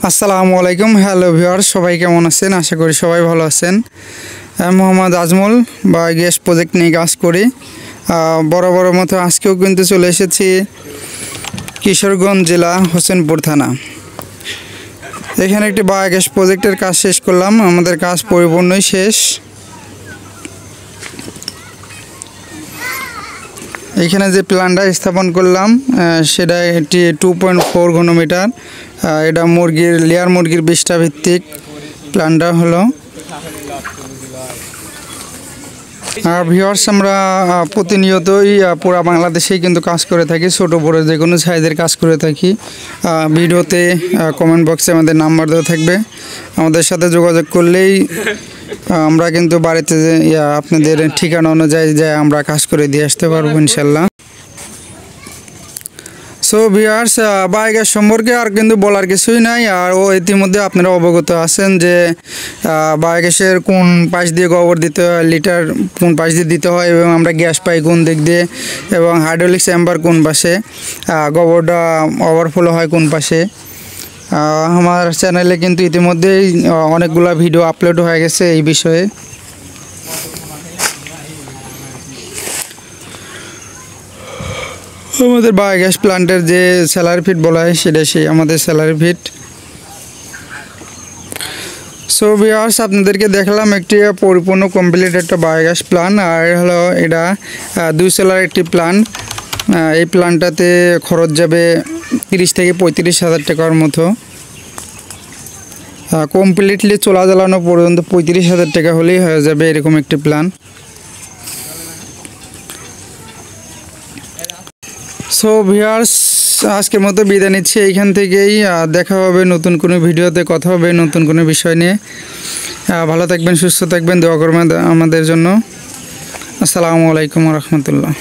আসসালামু আলাইকুম। Hello viewers, সবাই কেমন আছেন? আশা করি সবাই ভালো আছেন। আমি মোহাম্মদ আজমল বা গ্যাস প্রজেক্ট নিয়ে কাজ করি। বড় মতো আজকেও কিন্তু চলে এসেছি কিশোরগঞ্জ জেলা হোসেনপুর থানা। এখানে একটি বায়োগ্যাস প্রজেক্টের কাজ শেষ করলাম। আমাদের কাজ পরিপূর্ণই শেষ। এখানে যে প্ল্যানটা স্থাপন করলাম সেটা একটি 2.4 ঘনমিটার। এটা লেয়ার মুরগির বিষ্ঠা ভিত্তিক প্ল্যানটা হলো। আর ভিউয়ার্স, আমরা প্রতিনিয়তই পুরো বাংলাদেশেই কিন্তু কাজ করে থাকি, ছোটো বড়ো যে কোনো সাইজের কাজ করে থাকি। ভিডিওতে কমেন্ট বক্সে আমাদের নাম্বার দেওয়া থাকবে, আমাদের সাথে যোগাযোগ করলেই আমরা কিন্তু বাড়িতে আপনাদের ঠিকানা অনুযায়ী আমরা কাজ করে দিয়ে আসতে পারবো ইনশাল্লাহ। সো ভিউয়ার্স, বায়োগ্যাস সম্পর্কে আর কিন্তু বলার কিছুই নাই। আর ইতিমধ্যে আপনারা অবগত আছেন যে বায়োগ্যাসের কোন পাশ দিয়ে গোবর দিতে হয়, লিটার কোন পাশ দিয়ে দিতে হয়, এবং আমরা গ্যাস পাই কোন দিক দিয়ে, এবং হাইড্রোলিক চেম্বার কোন পাশে, গোবরটা ওভারফ্লো হয় কোন পাশে। আমার চ্যানেলে কিন্তু ইতিমধ্যেই অনেকগুলো ভিডিও আপলোড হয়ে গেছে এই বিষয়ে। আমাদের বায়োগ্যাস প্ল্যান্টের যে স্যালারি ফিট বলা হয় সেটা আমাদের স্যালারি ফিট। সো ভিউয়ার্স, আপনাদেরকে দেখলাম একটি পরিপূর্ণ কমপ্লিট একটা বায়োগ্যাস প্ল্যান্ট। আর হলো এটা 2 সেলার একটি প্ল্যান্ট। এই প্ল্যান্টটাতে খরচ যাবে 30 থেকে 35 হাজার টাকার মতো। কমপ্লিটলি চোলা জ্বালানো পর্যন্ত 35 হাজার টাকা হলেই হয়ে যাবে এরকম একটি প্ল্যান। সো ভিউয়ার্স, আজকের মতো বিদায় নিচ্ছি এইখান থেকেই। দেখা হবে নতুন কোনো ভিডিওতে, কথা হবে নতুন কোনো বিষয় নিয়ে। ভালো থাকবেন, সুস্থ থাকবেন, দোয়া করবেন আমাদের জন্য। আসসালামু আলাইকুম ওয়া রাহমাতুল্লাহ।